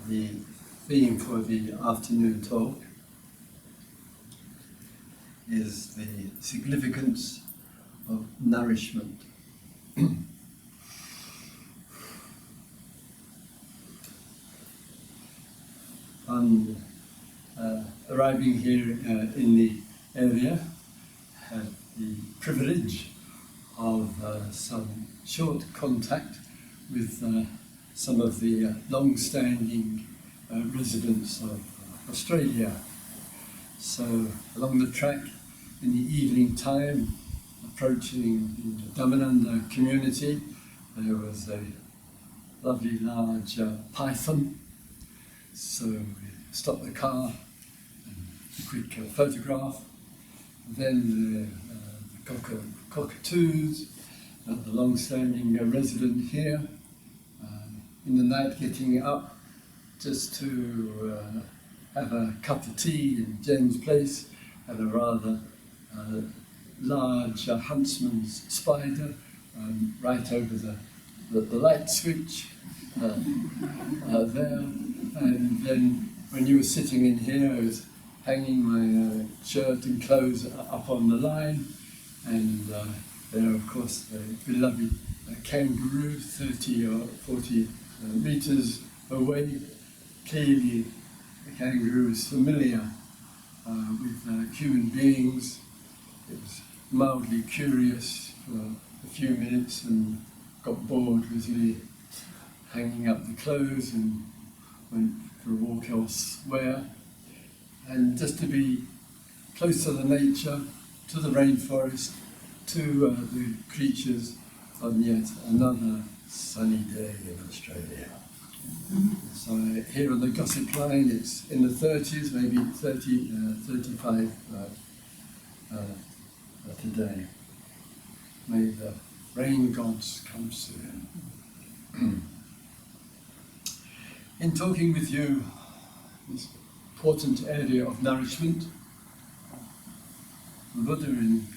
The theme for the afternoon talk is the significance of nourishment. On arriving here in the area, had the privilege of some short contact with some of the long-standing residents of Australia. So along the track in the evening time, approaching the Devon community, there was a lovely large python. So we stopped the car, and a quick photograph. Then the cockatoos, the long-standing resident here, in the night getting up just to have a cup of tea in Jen's place, and a rather large huntsman's spider right over the light switch there. And then when you were sitting in here, I was hanging my shirt and clothes up on the line, and there, of course, the beloved kangaroo, 30 or 40 meters away. Clearly, the kangaroo is familiar with human beings. It was mildly curious for a few minutes and got bored with me hanging up the clothes and went for a walk elsewhere. And just to be close to the nature, to the rainforest, to the creatures on yet another sunny day in Australia. So here on the gossip line, it's in the 30s, maybe 35 today. May the rain gods come soon. In talking with you, this important area of nourishment, Buddha in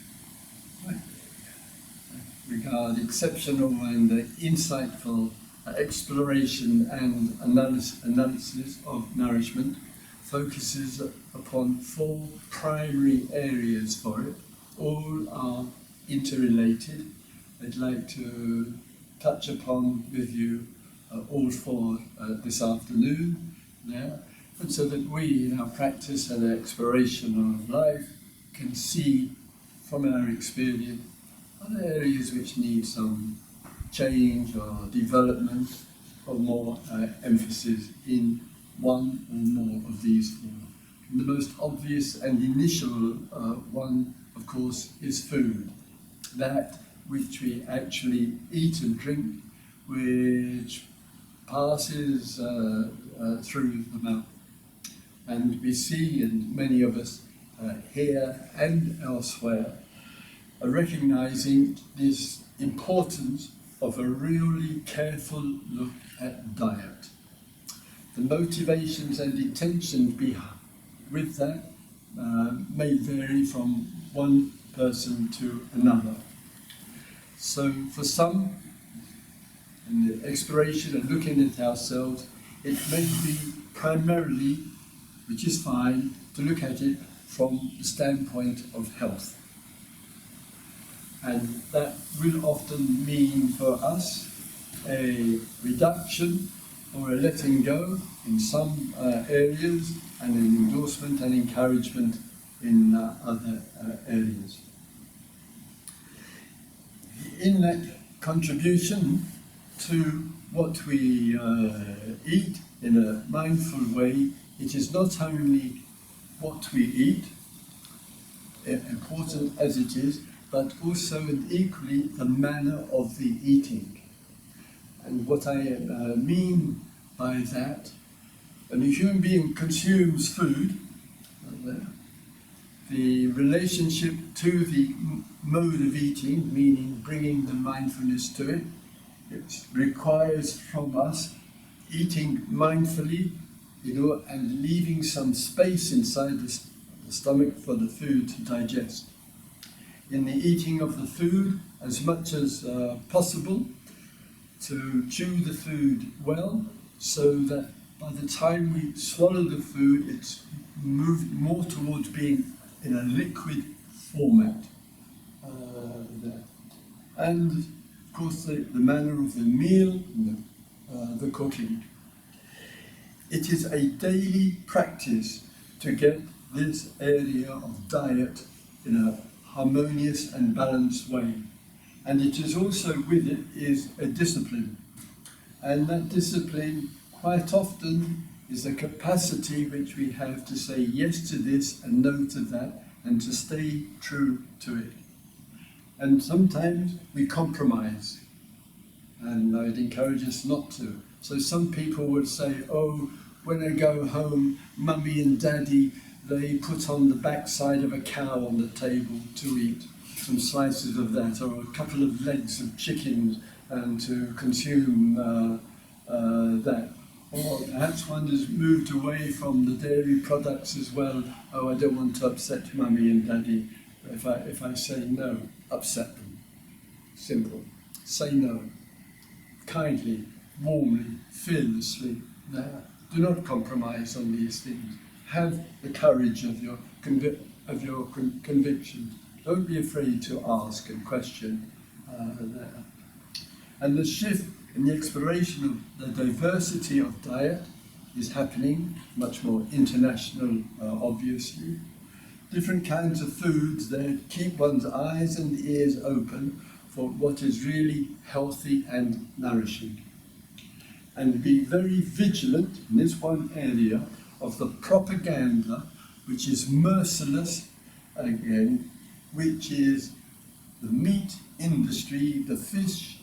regard exceptional and insightful exploration and analysis of nourishment focuses upon 4 primary areas for it. All are interrelated. I'd like to touch upon with you all 4 this afternoon there, and so that we in our practice and exploration of life can see from our experience other areas which need some change or development or more emphasis in one or more of these 4. And the most obvious and initial one, of course, is food. That which we actually eat and drink, which passes through the mouth. And we see, and many of us here and elsewhere, are recognizing this importance of a really careful look at diet. The motivations and intentions with that may vary from one person to another. So for some, in the exploration and looking at ourselves, it may be primarily, which is fine, to look at it from the standpoint of health. And that will often mean for us a reduction or a letting go in some areas, and an endorsement and encouragement in other areas. In that contribution to what we eat in a mindful way, it is not only what we eat, important as it is, but also and equally the manner of the eating. And what I mean by that, when a human being consumes food, the relationship to the mode of eating, meaning bringing the mindfulness to it, it requires from us eating mindfully, and leaving some space inside the stomach for the food to digest. In the eating of the food, as much as possible, to chew the food well, so that by the time we swallow the food, it's moved more towards being in a liquid format. There. And of course the manner of the meal, the cooking. It is a daily practice to get this area of diet in a harmonious and balanced way. And it is also with it is a discipline. And that discipline quite often is a capacity which we have to say yes to this and no to that, and to stay true to it. And sometimes we compromise, and I'd encourage us not to. So some people would say, oh, when I go home, mummy and daddy, they put on the backside of a cow on the table to eat some slices of that, or a couple of legs of chickens, and to consume that. Or perhaps one has moved away from the dairy products as well. Oh, I don't want to upset mummy and daddy. If I say no, upset them. Simple. Say no. Kindly, warmly, fearlessly. There. Do not compromise on these things. Have the courage of your conviction. Don't be afraid to ask and question there. And the shift in the exploration of the diversity of diet is happening, much more international, obviously. Different kinds of foods that keep one's eyes and ears open for what is really healthy and nourishing. And be very vigilant in this one area of the propaganda, which is merciless, again, which is the meat industry, the fish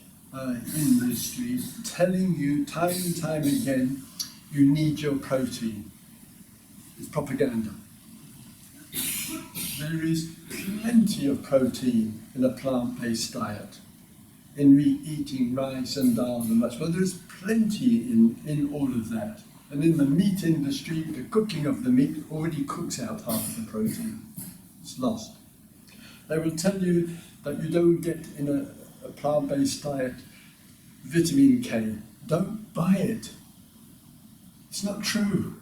industry, telling you time and time again, you need your protein. It's propaganda. There is plenty of protein in a plant-based diet, in eating rice and dal and much, but there's plenty in all of that. And in the meat industry, the cooking of the meat already cooks out half the protein. It's lost. They will tell you that you don't get in a plant-based diet vitamin K. Don't buy it. It's not true.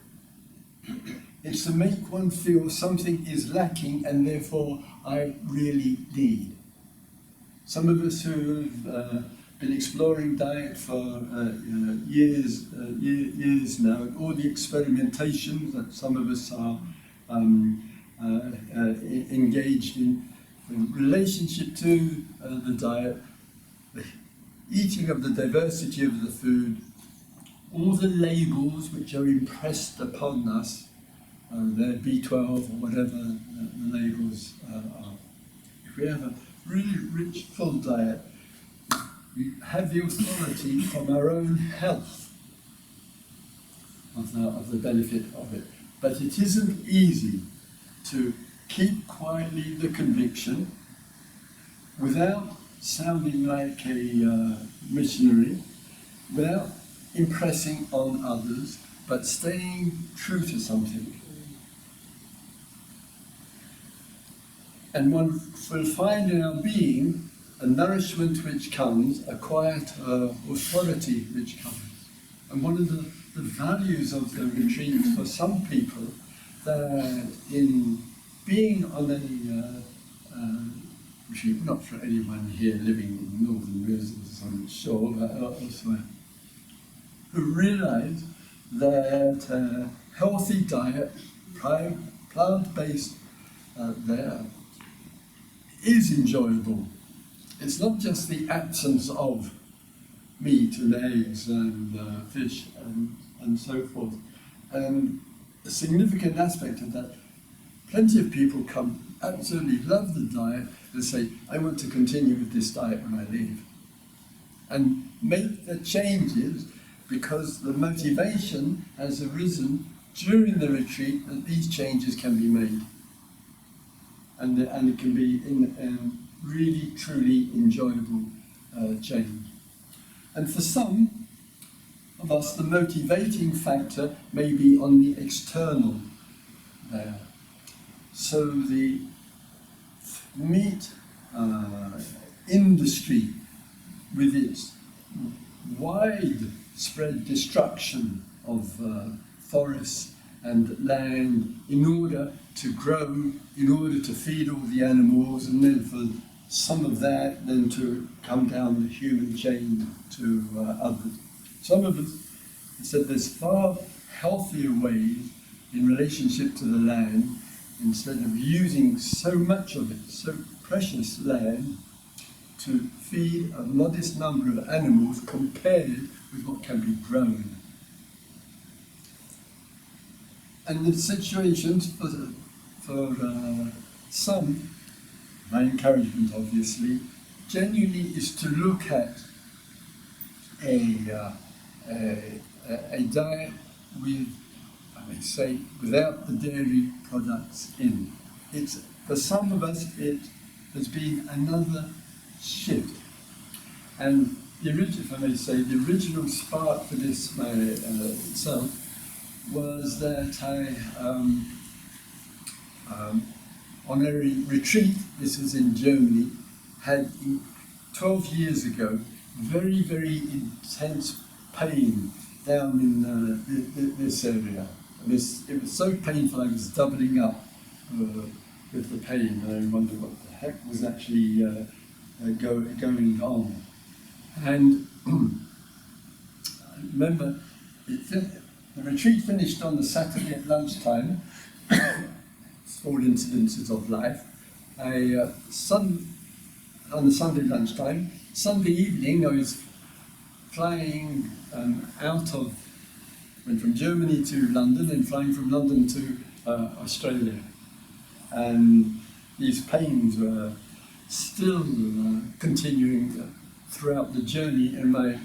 It's to make one feel something is lacking and therefore I really need. Some of us who have been exploring diet for years now, and all the experimentations that some of us are engaged in relationship to the diet, the eating of the diversity of the food, all the labels which are impressed upon us, their B12 or whatever the labels are. If we have a really rich, full diet, we have the authority from our own health of the benefit of it. But it isn't easy to keep quietly the conviction without sounding like a missionary, without impressing on others, but staying true to something. And one will find in our being a nourishment which comes, a quiet authority which comes. And one of the values of the retreat for some people, that in being on a retreat, not for anyone here living in northern Wales, I'm sure, but elsewhere, who realise that a healthy diet, plant-based there, is enjoyable. It's not just the absence of meat and eggs and fish and so forth. And a significant aspect of that, plenty of people come, absolutely love the diet, and say, I want to continue with this diet when I leave. And make the changes because the motivation has arisen during the retreat that these changes can be made. And it can be in really, truly enjoyable change. And for some of us, the motivating factor may be on the external there. So the meat industry, with its widespread destruction forests and land in order to grow, in order to feed all the animals, and then for some of that then to come down the human chain to others. Some of us said there's far healthier ways in relationship to the land, instead of using so much of it, so precious land, to feed a modest number of animals compared with what can be grown. And the situations for some, my encouragement obviously, genuinely is to look at a diet with, I may say, without the dairy products in. It's, for some of us, it has been another shift. And the original, if I may say, the original spark for this itself was that I, on a retreat, this was in Germany, had 12 years ago, very, very intense pain down in this area. It was so painful I was doubling up with the pain, and I wondered what the heck was actually going on. And I remember the retreat finished on the Saturday at lunchtime. All incidences of life. On the Sunday lunchtime, Sunday evening I was flying went from Germany to London and flying from London to Australia. And these pains were still continuing throughout the journey, and my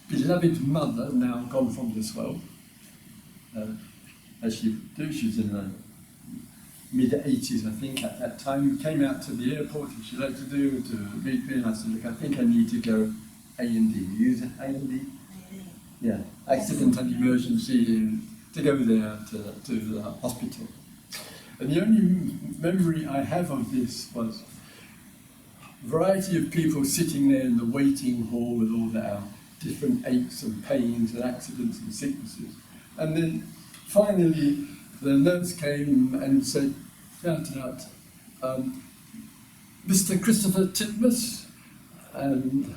beloved mother, now gone from this world, as she would do, she was in the mid-80s, I think, at that time, came out to the airport, and she'd like to meet me, and I said, look, I think I need to go A&D. You use it, A&D? Yeah, accident and emergency, to go there to the hospital. And the only memory I have of this was a variety of people sitting there in the waiting hall with all their different aches and pains and accidents and sicknesses. And then finally the nurse came and said, shouted out, Mr. Christopher Titmuss, and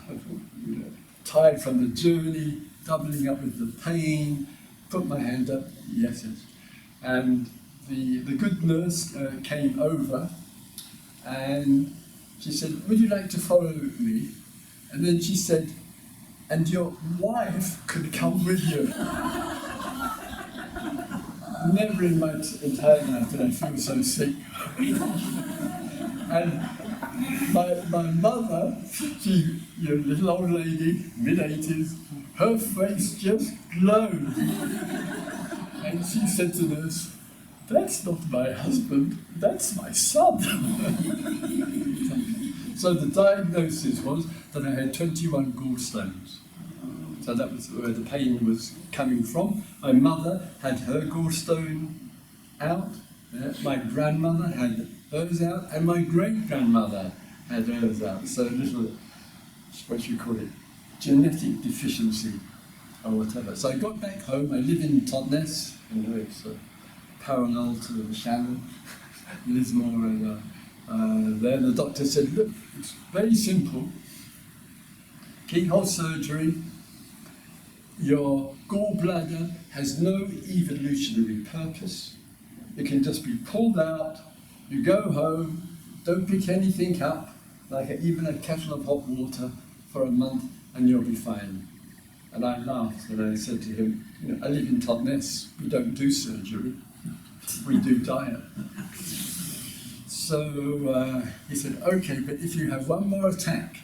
tired from the journey, doubling up with the pain, put my hand up, yes. And the good nurse came over and she said, would you like to follow me? And then she said, and your wife could come with you. Never in my entire life did I feel so sick. And my mother, she, little old lady, mid-80s, her face just glowed. And she said to the nurse, that's not my husband, that's my son. So the diagnosis was that I had 21 gallstones. So that was where the pain was coming from. My mother had her gallstone out, my grandmother had hers out, and my great-grandmother had hers out. So a little, what you call it, genetic deficiency or whatever. So I got back home, I live in Totnes, it's parallel to the Shannon, Lismore, and there the doctor said, look, it's very simple, keyhole surgery, your gallbladder has no evolutionary purpose, it can just be pulled out, you go home, don't pick anything up, like even a kettle of hot water for a month, and you'll be fine. And I laughed and I said to him, I live in Totnes, we don't do surgery, we do diet. So he said, okay, but if you have one more attack,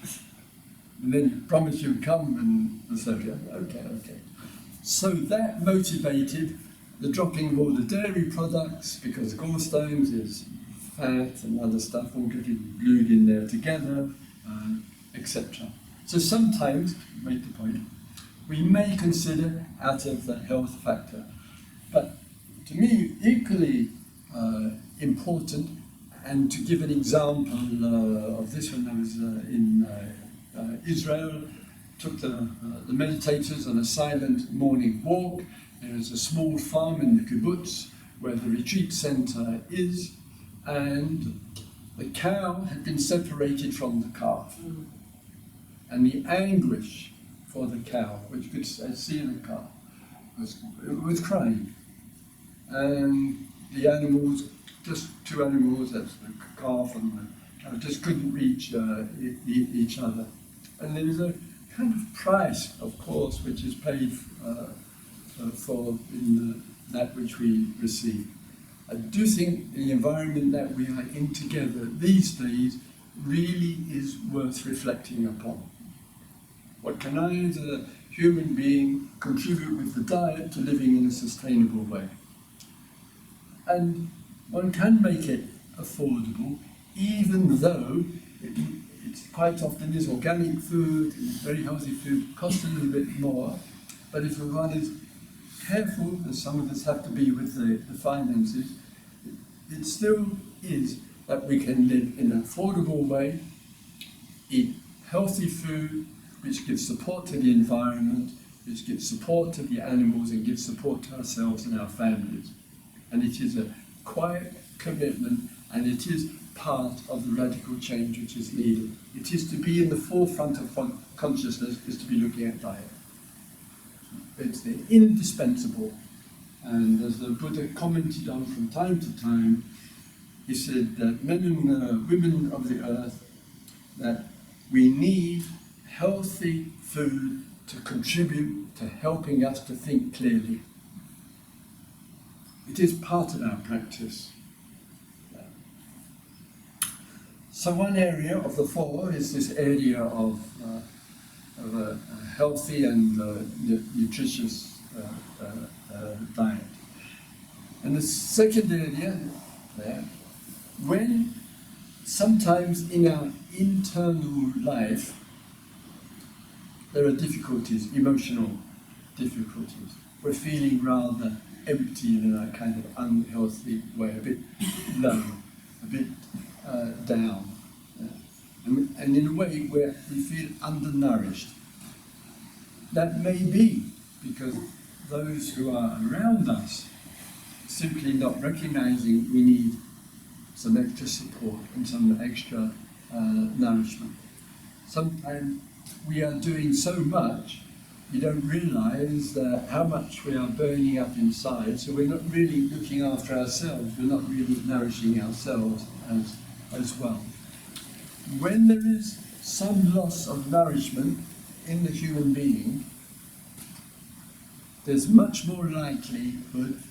and then you promise you'll come, and so okay. So that motivated the dropping of all the dairy products, because gallstones is fat and other stuff all getting glued in there together, etc. So sometimes, to make the point, we may consider out of the health factor. But to me, equally important, and to give an example of this, when I was in Israel, took the meditators on a silent morning walk, There is a small farm in the kibbutz where the retreat center is, and the cow had been separated from the calf. And the anguish for the cow, which could see the calf, was crying. And the animals, just two animals, that's the calf and the cow, just couldn't reach each other. And there is a kind of price, of course, which is paid for in that which we receive. I do think the environment that we are in together these days really is worth reflecting upon. What can I, as a human being, contribute with the diet to living in a sustainable way? And one can make it affordable, even though it's quite often is organic food, very healthy food, costs a little bit more. But if one is careful, as some of us have to be with the finances, it still is that we can live in an affordable way, eat healthy food, which gives support to the environment, which gives support to the animals and gives support to ourselves and our families. And it is a quiet commitment, and it is part of the radical change which is needed. It is to be in the forefront of consciousness, is to be looking at diet. It's indispensable. And as the Buddha commented on from time to time, he said that men and women of the earth, that we need healthy food to contribute to helping us to think clearly. It is part of our practice. So one area of the four is this area of a healthy and nutritious diet. And the second area there, when sometimes in our internal life there are difficulties, emotional difficulties. We're feeling rather empty in a kind of unhealthy way, a bit low, a bit down. And in a way where we feel undernourished. That may be because those who are around us simply not recognizing we need some extra support and some extra nourishment. Sometimes we are doing so much, we don't realize how much we are burning up inside, so we're not really looking after ourselves, we're not really nourishing ourselves as well. When there is some loss of nourishment in the human being, there's much more likelihood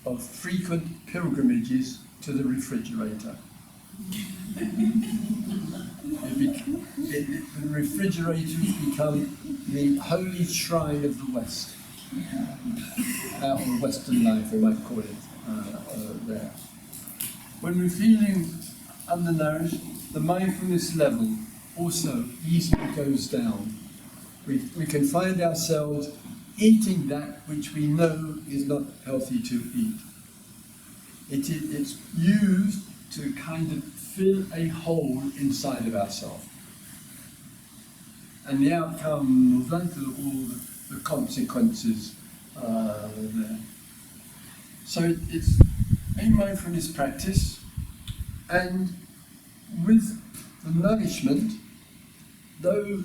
of frequent pilgrimages to the refrigerator. The refrigerators become the holy shrine of the West, or Western life, we might call it there. When we're feeling undernourished, the mindfulness level also easily goes down. We can find ourselves eating that which we know is not healthy to eat. It's used to kind of fill a hole inside of ourselves. And the outcome of that are all the consequences there. So it's a mindfulness practice, and with the nourishment, though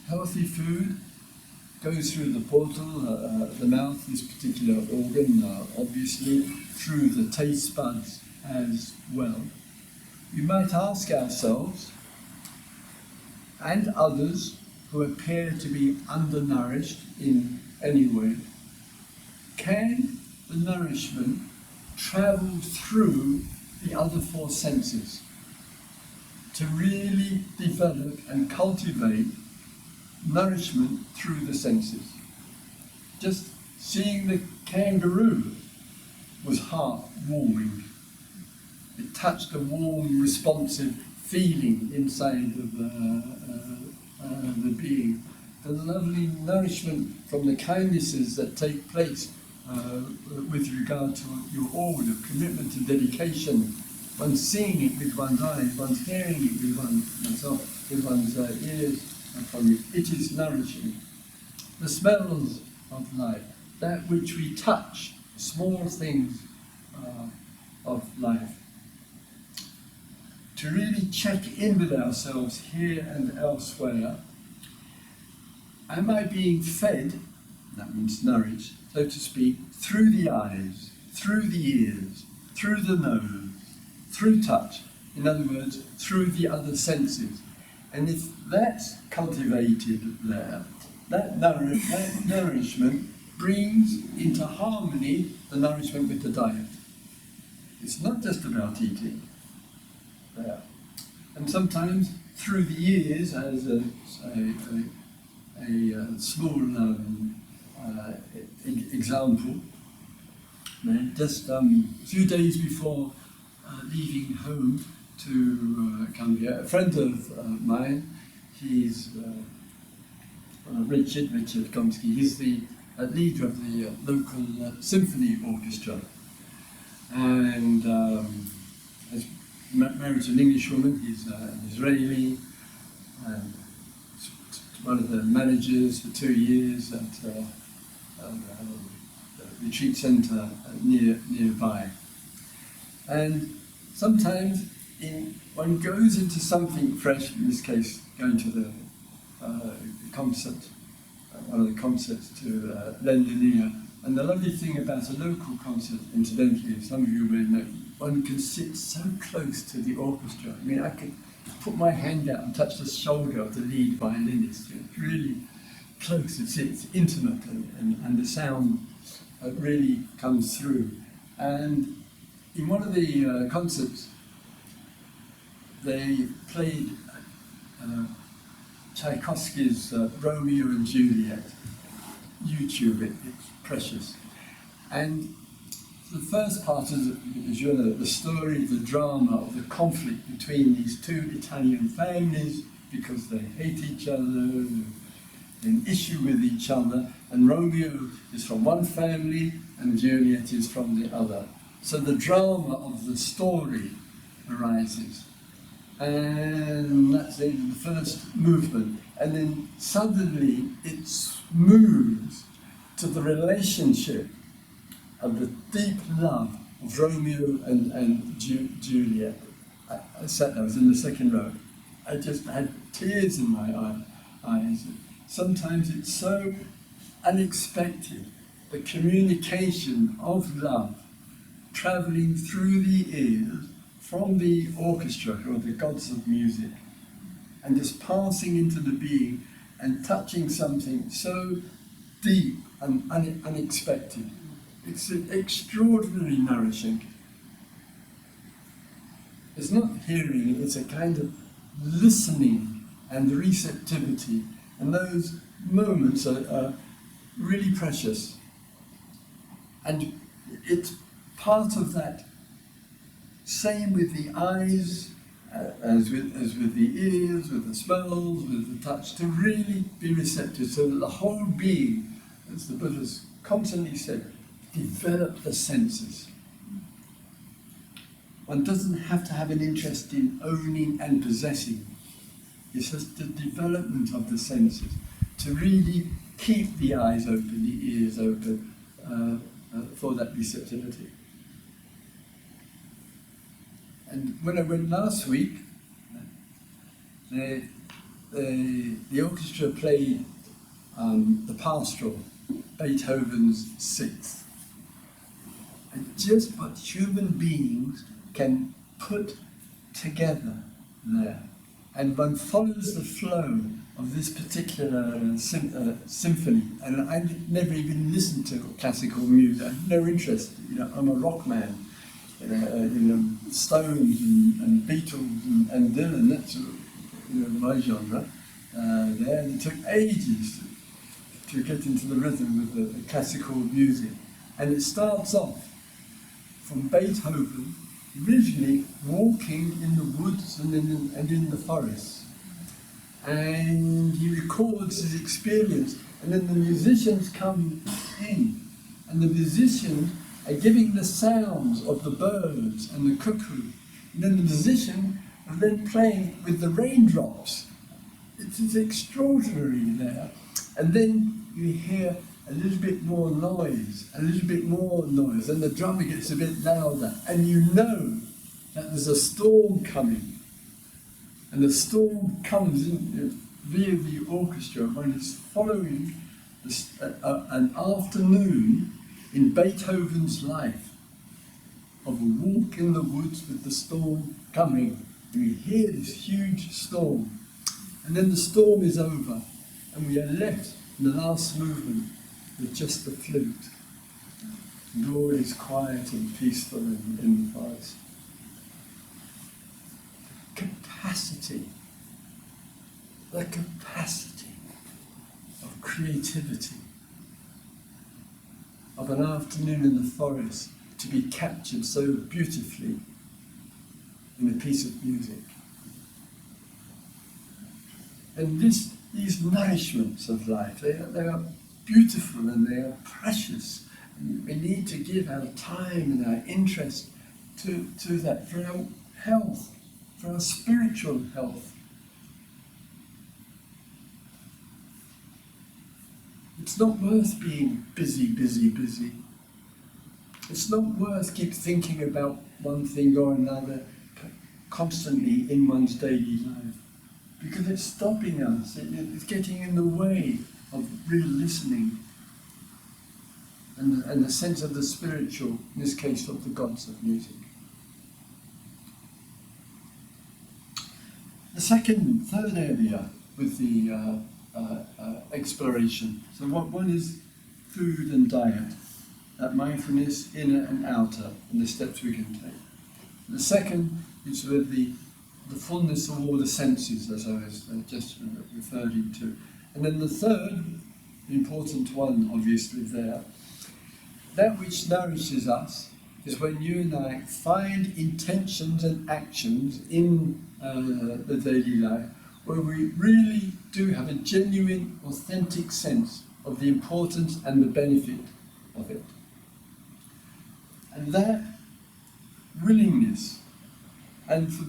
healthy food goes through the portal, the mouth, this particular organ, obviously, through the taste buds as well. We might ask ourselves, and others who appear to be undernourished in any way, can the nourishment travel through the other four senses to really develop and cultivate nourishment through the senses? Just seeing the kangaroo was heart-warming. It touched a warm, responsive feeling inside of the being. The lovely nourishment from the kindnesses that take place with regard to your order, commitment and dedication. One's seeing it with one's eyes, one's hearing it with one's ears and from it. It is nourishing. The smells of life, that which we touch, small things of life. To really check in with ourselves here and elsewhere. Am I being fed, that means nourished, so to speak, through the eyes, through the ears, through the nose, through touch, in other words, through the other senses? And if that's cultivated there, that nourishment brings into harmony the nourishment with the diet. It's not just about eating. There. And sometimes through the ears, as a small example, just a few days before leaving home to come here, a friend of mine, he's Richard Komsky, he's the leader of the local symphony orchestra, and has married to an English woman. He's an Israeli, and one of the managers for 2 years at a retreat centre nearby. And sometimes one goes into something fresh, in this case going to the concert, one of the concerts to lend an ear. And the lovely thing about a local concert, incidentally, some of you may know, one can sit so close to the orchestra. I mean, I could put my hand out and touch the shoulder of the lead violinist. It's really close, it's intimate, and the sound really comes through. And in one of the concerts, they played Tchaikovsky's Romeo and Juliet. YouTube it, it's precious. And the first part is, as you know, the story, the drama of the conflict between these two Italian families because they hate each other, an issue with each other, and Romeo is from one family and Juliet is from the other. So the drama of the story arises. And that's the end of the first movement. And then suddenly it moves to the relationship of the deep love of Romeo and Juliet. I sat there, I was in the second row. I just had tears in my eyes. Sometimes it's so unexpected, the communication of love travelling through the ears from the orchestra, who are the gods of music, and just passing into the being and touching something so deep and unexpected. It's extraordinarily nourishing. It's not hearing, it's a kind of listening and receptivity. And those moments are really precious. And it's part of that, same with the eyes, as with the ears, with the smells, with the touch, to really be receptive, so that the whole being, as the Buddha's constantly said, develop the senses. One doesn't have to have an interest in owning and possessing. It's just the development of the senses, to really keep the eyes open, the ears open, for that receptivity. And when I went last week, the orchestra played the Pastoral, Beethoven's Sixth. And just what human beings can put together there. And one follows the flow of this particular symphony. And I never even listened to classical music. I had no interest. I'm a rock man. Stones and Beatles and Dylan, that's my genre. There, and it took ages to get into the rhythm of the classical music. And it starts off from Beethoven originally walking in the woods and in the forests. And he records his experience, and then the musicians come in, and the musicians are giving the sounds of the birds and the cuckoo, and then the musician are then playing with the raindrops. It is extraordinary there. And then you hear a little bit more noise, a little bit more noise, and the drummer gets a bit louder, and you know that there's a storm coming. And the storm comes in via the orchestra when it's following an afternoon in Beethoven's life of a walk in the woods with the storm coming. And we hear this huge storm. And then the storm is over, and we are left in the last movement with just the flute. And all is quiet and peaceful in the forest. The capacity of creativity, of an afternoon in the forest to be captured so beautifully in a piece of music. And these nourishments of life, they are beautiful and they are precious. And we need to give our time and our interest to that for our health, for our spiritual health. It's not worth being busy. It's not worth keep thinking about one thing or another constantly in one's daily life, because it's stopping us, it's getting in the way of real listening and the sense of the spiritual, in this case of the gods of music. The third area with the exploration. So one is food and diet, that mindfulness, inner and outer, and the steps we can take. The second is with the fullness of all the senses, as I was just referring to. And then the third, the important one, obviously there, that which nourishes us is when you and I find intentions and actions in the daily life where we really do have a genuine, authentic sense of the importance and the benefit of it. And that willingness, and for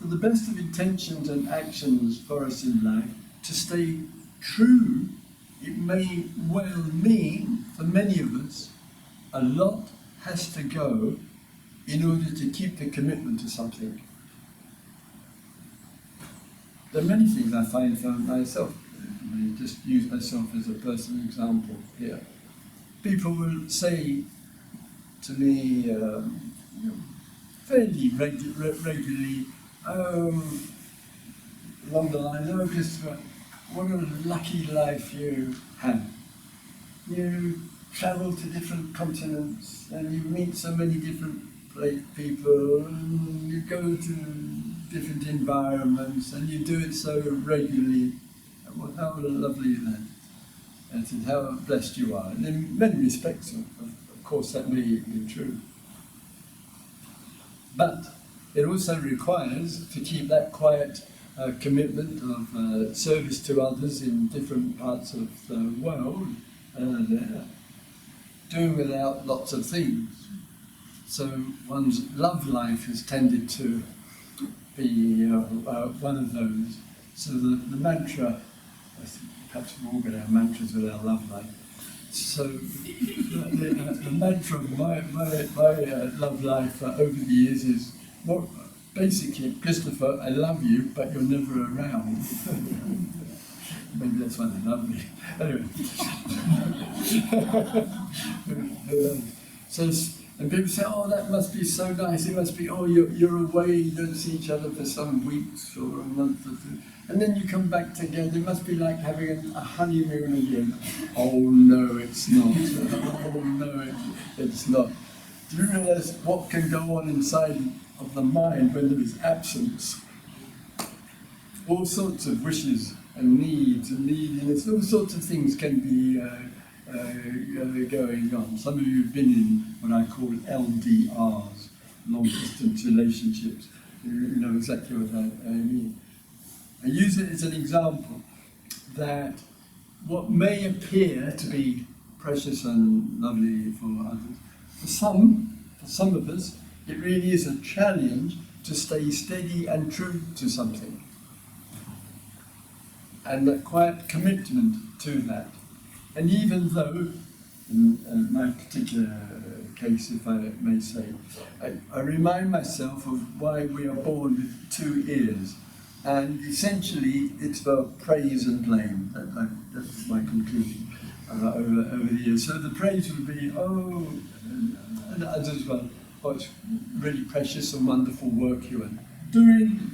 the best of intentions and actions for us in life, to stay true, it may well mean, for many of us, a lot has to go in order to keep the commitment to something. There are many things I find for myself. I mean, just use myself as a personal example here. People will say to me fairly regularly, along the line, "Oh, Christopher, what a lucky life you have. You travel to different continents and you meet so many different people, and you go to different environments and you do it so regularly. Well, how lovely is that? And how blessed you are." And in many respects, of course, that may be true. But it also requires to keep that quiet commitment of service to others in different parts of the world, doing without lots of things. So one's love life has tended to be one of those. So the mantra, I think perhaps we've all got our mantras with our love life. So the mantra of my love life over the years is basically, "Christopher, I love you, but you're never around." Maybe that's why they love me. Anyway. And people say, "Oh, that must be so nice. It must be, oh, you're away, you don't see each other for some weeks or a month or two. And then you come back together. It must be like having a honeymoon again." Oh, no, it's not. Oh, no, it's not. Do you realise what can go on inside of the mind when there is absence? All sorts of wishes and needs and neediness, all sorts of things can be going on. Some of you have been in what I call LDRs, long-distance relationships. You know exactly what I mean. I use it as an example that what may appear to be precious and lovely for others, for some of us, it really is a challenge to stay steady and true to something. And that quiet commitment to that. And even though, in my particular case, if I may say, I remind myself of why we are born with two ears. And essentially, it's about praise and blame. That's my conclusion over the years. So the praise would be, oh, and others, well, oh, it's really precious and wonderful work you are doing.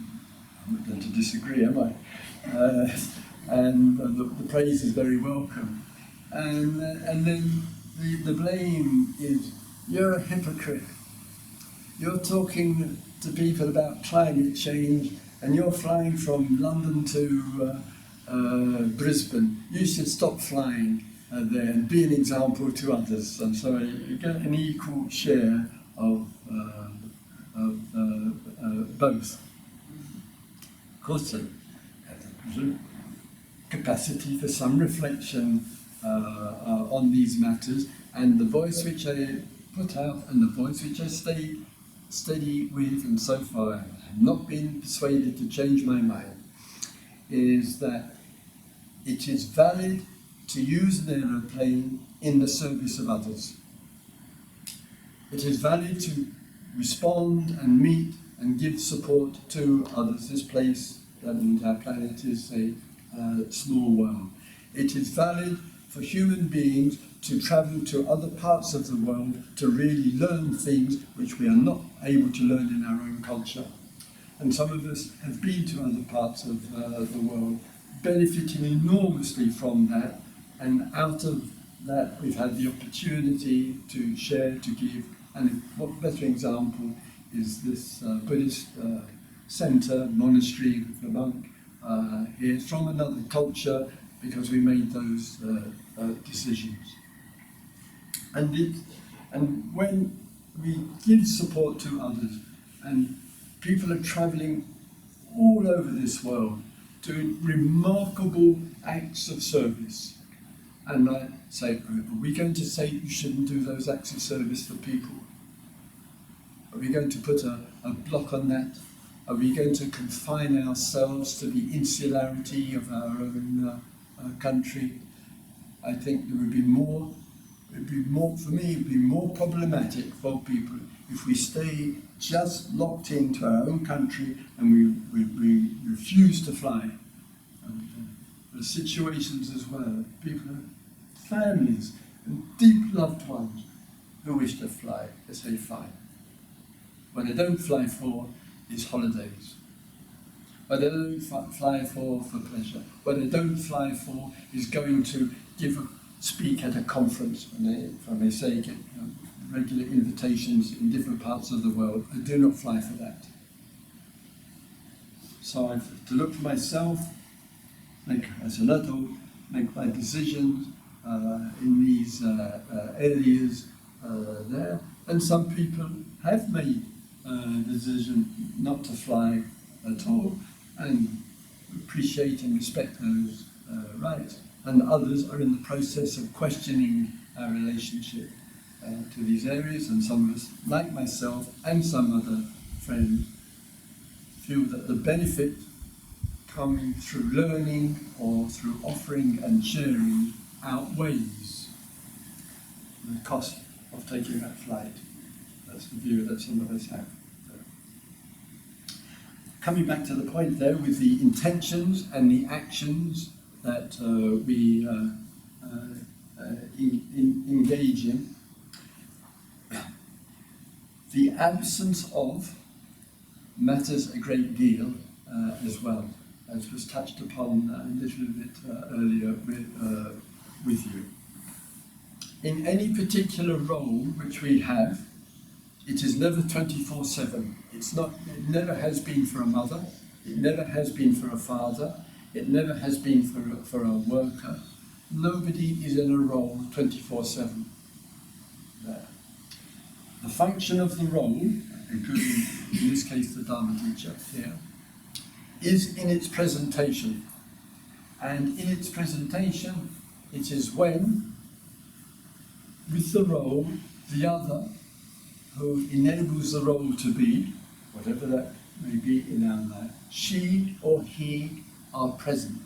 I'm not going to disagree, am I? And the praise is very welcome. And then the blame is, you're a hypocrite. You're talking to people about climate change, and you're flying from London to Brisbane. You should stop flying there and be an example to others. And so you get an equal share of both. Of course, there's a capacity for some reflection on these matters, and the voice which I put out and the voice which I stay steady with, and so far I have not been persuaded to change my mind, is that it is valid to use an aeroplane in the service of others. It is valid to respond and meet and give support to others. This place and our planet is a small world. It is valid for human beings to travel to other parts of the world to really learn things which we are not able to learn in our own culture. And some of us have been to other parts of the world, benefiting enormously from that, and out of that we've had the opportunity to share, to give, and what better example is this Buddhist centre, monastery with the monk here from another culture, because we made those decisions. And when we give support to others, and people are travelling all over this world doing remarkable acts of service, and I say, are we going to say you shouldn't do those acts of service for people? Are we going to put a block on that? Are we going to confine ourselves to the insularity of our own country? I think there would be more, for me, it would be more problematic for people if we stay just locked into our own country and we refuse to fly. There are situations as well, people, families and deep loved ones who wish to fly, they say fine. What they don't fly for is holidays. What they don't fly for pleasure. What they don't fly for is going to speak at a conference, if I may say, get regular invitations in different parts of the world. I do not fly for that. So I have to look for myself, make my decisions in these areas there. And some people have made the decision not to fly at all, and appreciate and respect those rights. And others are in the process of questioning our relationship to these areas, and some of us, like myself and some other friends, feel that the benefit coming through learning or through offering and sharing outweighs the cost of taking that flight. That's the view that some of us have. Coming back to the point there with the intentions and the actions that we engage in, the absence of matters a great deal as well, as was touched upon a little bit earlier with you. In any particular role which we have, it is never 24/7. It never has been for a mother, it never has been for a father, it never has been for a worker. Nobody is in a role 24/7 there. The function of the role, including in this case the Dharma teacher here, is in its presentation. And in its presentation, it is when, with the role, the other who enables the role to be, whatever that may be in our life, she or he are present.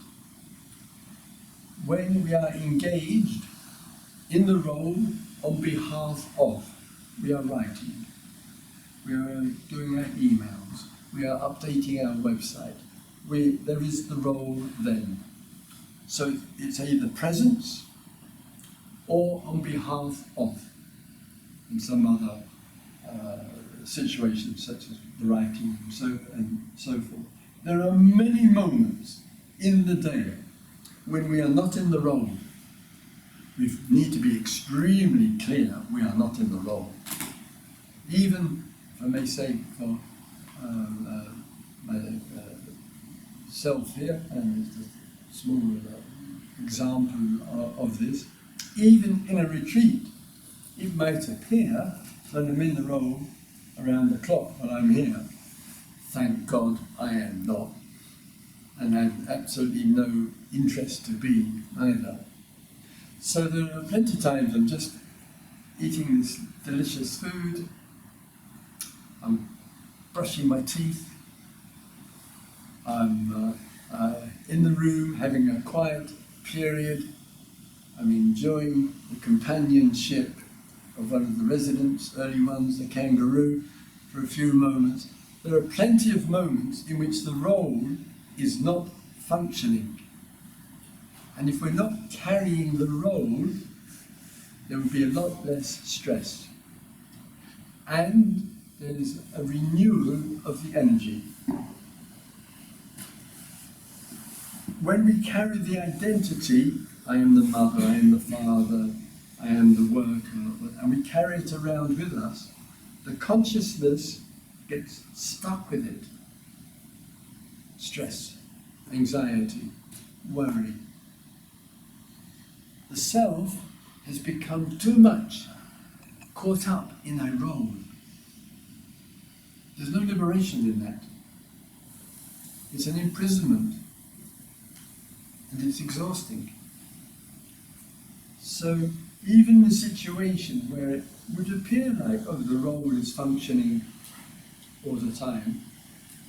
when we are engaged in the role on behalf of. We are writing, we are doing our emails, we are updating our website. There is the role then. So it's either presence or on behalf of in some other situations, such as the writing and so forth. There are many moments in the day when we are not in the role. We need to be extremely clear we are not in the role. Even, if I may say, for myself here, and it's a small example of this, even in a retreat, it might appear that I'm in the role around the clock when I'm here. Thank God I am not, and have absolutely no interest to be either. So there are plenty of times I'm just eating this delicious food, I'm brushing my teeth, I'm in the room having a quiet period, I'm enjoying the companionship of one of the residents, early ones, the kangaroo, for a few moments. There are plenty of moments in which the role is not functioning. And if we're not carrying the role, there will be a lot less stress. And there's a renewal of the energy. When we carry the identity, I am the mother, I am the father, I am the worker, and we carry it around with us, the consciousness gets stuck with it. Stress, anxiety, worry. The self has become too much caught up in a role. There's no liberation in that. It's an imprisonment, and it's exhausting. So even in a situation where it would appear like, oh, the role is functioning all the time,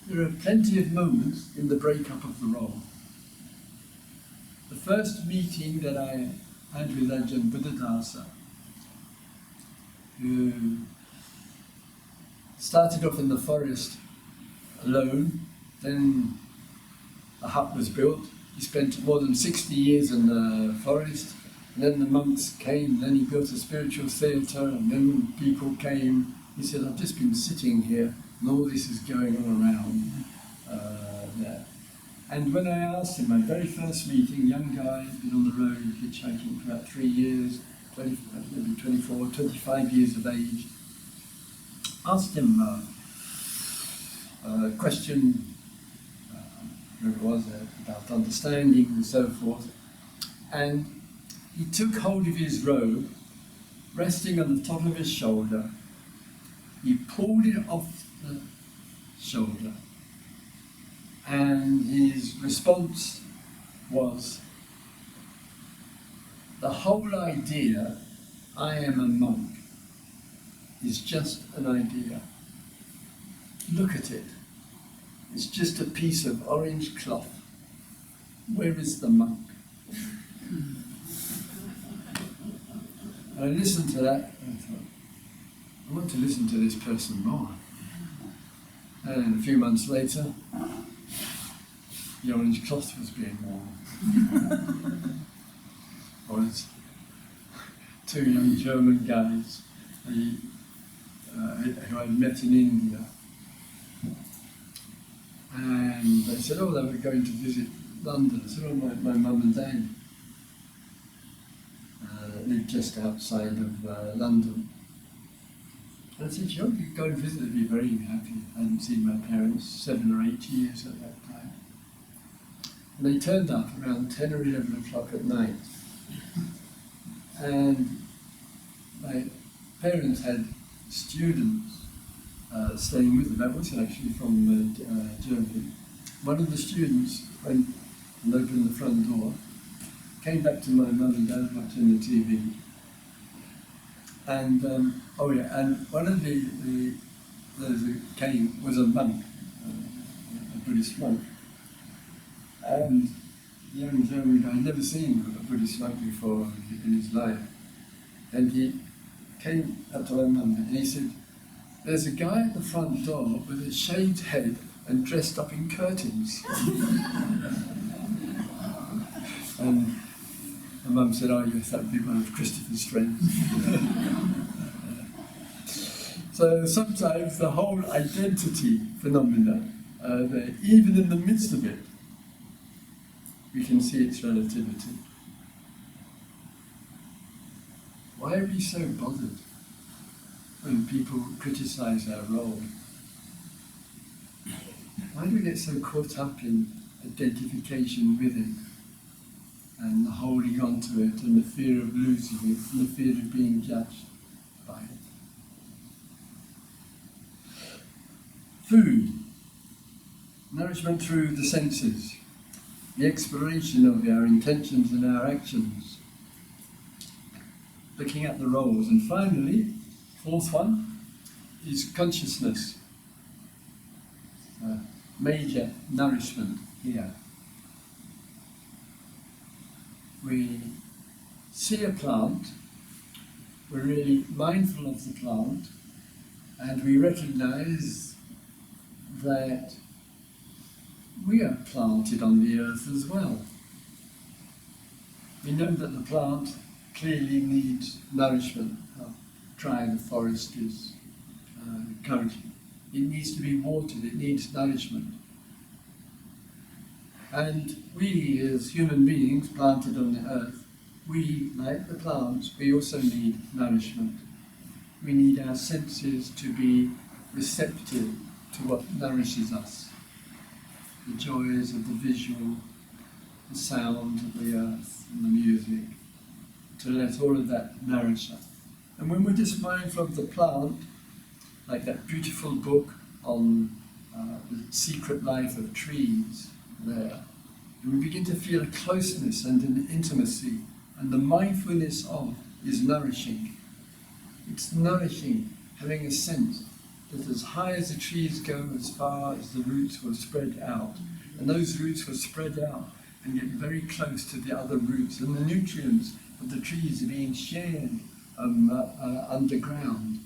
there are plenty of moments in the breakup of the role. The first meeting that I had with Ajahn Buddhadasa, who started off in the forest alone, then a hut was built. He spent more than 60 years in the forest, and then the monks came, then he built a spiritual theatre, and then people came. He said, I've just been sitting here, and all this is going on around there. And when I asked him, my very first meeting, young guy, been on the road hitchhiking for about 3 years, maybe 24, 25 years of age, asked him a question, whatever it was, about understanding and so forth, and he took hold of his robe, resting on the top of his shoulder. He pulled it off the shoulder, and his response was, the whole idea, I am a monk, is just an idea. Look at it. It's just a piece of orange cloth. Where is the monk? I listened to that and I thought, I want to listen to this person more. And a few months later, the orange cloth was being worn. Was two young German guys who I'd met in India. And they said, oh, they were going to visit London. I said, oh, my mum and dad lived just outside of London. And I said, you could go and visit, I'd be very happy. I hadn't seen my parents 7 or 8 years at that time. And they turned up around 10 or 11 o'clock at night. And my parents had students staying with them. I wasn't actually from Germany. One of the students went and opened the front door, came back to my mum and dad watching the TV. And, and one of those who came was a monk, a Buddhist monk. And young German guy, never seen a Buddhist monk before in his life. And he came up to my mum and he said, "There's a guy at the front door with a shaved head and dressed up in curtains." And my mum said, "Oh yes, that would be one of Christopher's friends." So sometimes the whole identity phenomena, even in the midst of it, we can see its relativity. Why are we so bothered when people criticize our role? Why do we get so caught up in identification with it and holding on to it and the fear of losing it and the fear of being judged by it? Food, nourishment through the senses, the exploration of our intentions and our actions, looking at the roles, and finally, fourth one, is consciousness. Major nourishment here. We see a plant, we're really mindful of the plant, and we recognize that we are planted on the earth as well. We know that the plant clearly needs nourishment. How dry the forest is currently. It needs to be watered, it needs nourishment. And we as human beings planted on the earth, we, like the plants, we also need nourishment. We need our senses to be receptive to what nourishes us. The joys of the visual, the sound of the earth and the music, to let all of that nourish us. And when we're just mindful of the plant, like that beautiful book on the secret life of trees there, and we begin to feel a closeness and an intimacy, and the mindfulness of is nourishing. It's nourishing, having a sense that as high as the trees go, as far as the roots will spread out, and those roots will spread out and get very close to the other roots, and the nutrients of the trees are being shared underground.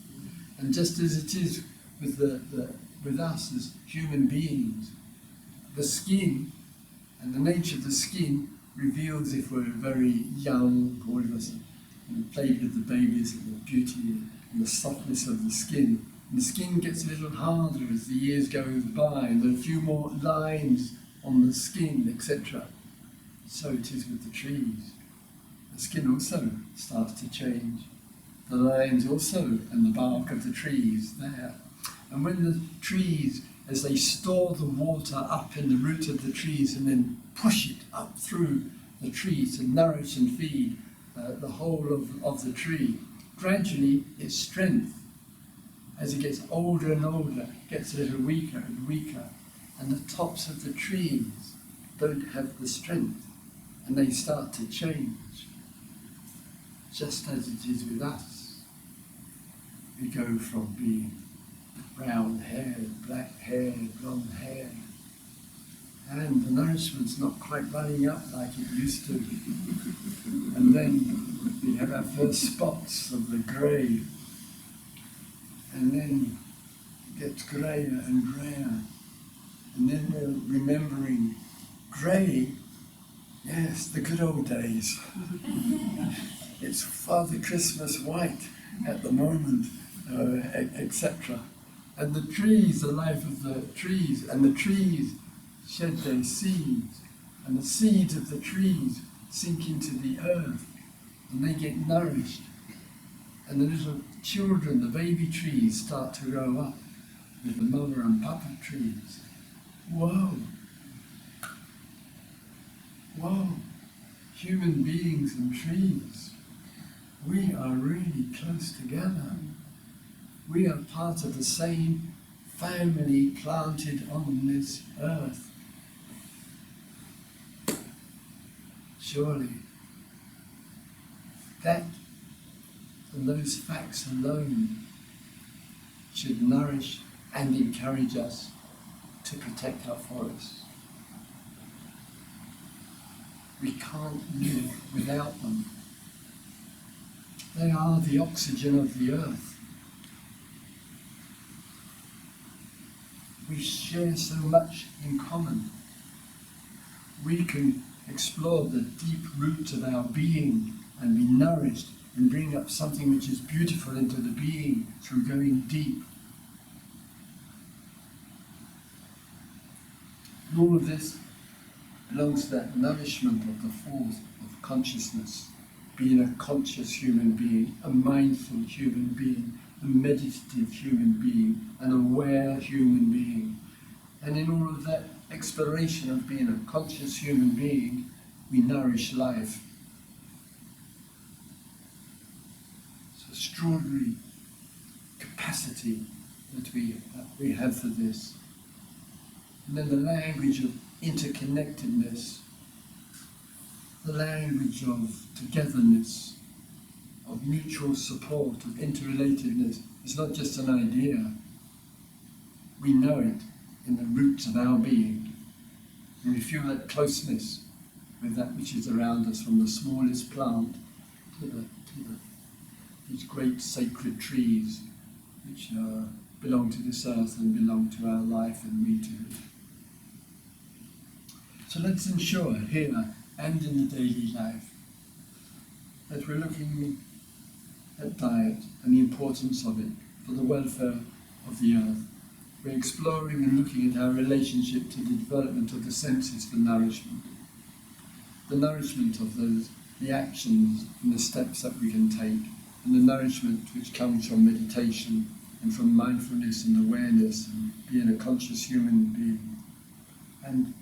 And just as it is with us as human beings, the skin and the nature of the skin reveals if we're very young, all of us, and played with the babies and the beauty and the softness of the skin. And the skin gets a little harder as the years go by, and there are a few more lines on the skin, etc. So it is with the trees. The skin also starts to change. The lines also, and the bark of the trees there. And when the trees, as they store the water up in the root of the trees and then push it up through the tree to nourish and feed the whole of the tree, gradually its strength, as it gets older and older, gets a little weaker and weaker, and the tops of the trees don't have the strength, and they start to change, just as it is with us. We go from being brown haired, black haired, blonde haired, and the nourishment's not quite running up like it used to. And then we have our first spots of the grey, and then it gets greyer and greyer, and then we're remembering grey, yes, the good old days. It's Father Christmas white at the moment, etc. And the trees, the life of the trees, and the trees shed their seeds, and the seeds of the trees sink into the earth, and they get nourished. And the little children, the baby trees, start to grow up with the mother and papa trees. Whoa! Whoa! Human beings and trees. We are really close together. We are part of the same family planted on this earth. Surely, that and those facts alone should nourish and encourage us to protect our forests. We can't live without them. They are the oxygen of the earth. We share so much in common. We can explore the deep roots of our being and be nourished and bring up something which is beautiful into the being through going deep. And all of this belongs to that nourishment of the force of consciousness, being a conscious human being, a mindful human being, a meditative human being, an aware human being. And in all of that exploration of being a conscious human being, we nourish life. It's an extraordinary capacity that we have for this. And then the language of interconnectedness, the language of togetherness, of mutual support, of interrelatedness. It's not just an idea. We know it in the roots of our being. And we feel that closeness with that which is around us, from the smallest plant to these great sacred trees which belong to this earth and belong to our life and we to it. So let's ensure here and in the daily life that we're looking at diet and the importance of it for the welfare of the earth. We're exploring and looking at our relationship to the development of the senses for nourishment. The nourishment of the actions and the steps that we can take, and the nourishment which comes from meditation and from mindfulness and awareness and being a conscious human being. And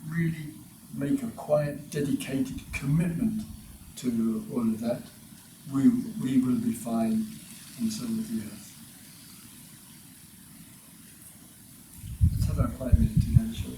really make a quiet, dedicated commitment to all of that, we will be fine, and so will the earth. Let's have our quiet minute together, shall we?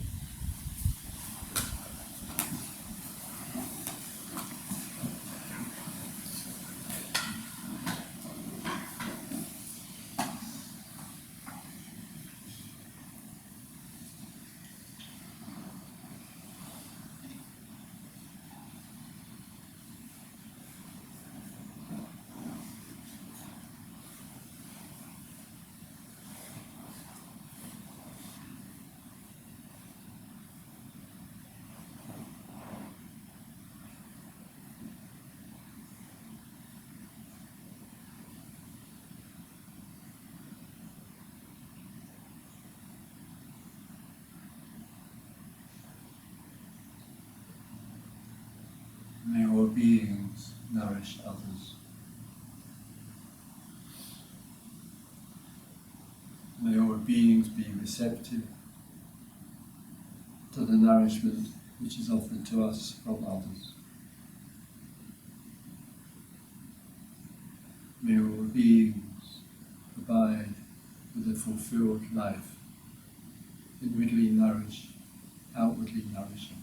May all beings nourish others. May all beings be receptive to the nourishment which is offered to us from others. May all beings abide with a fulfilled life, inwardly nourished, outwardly nourishing.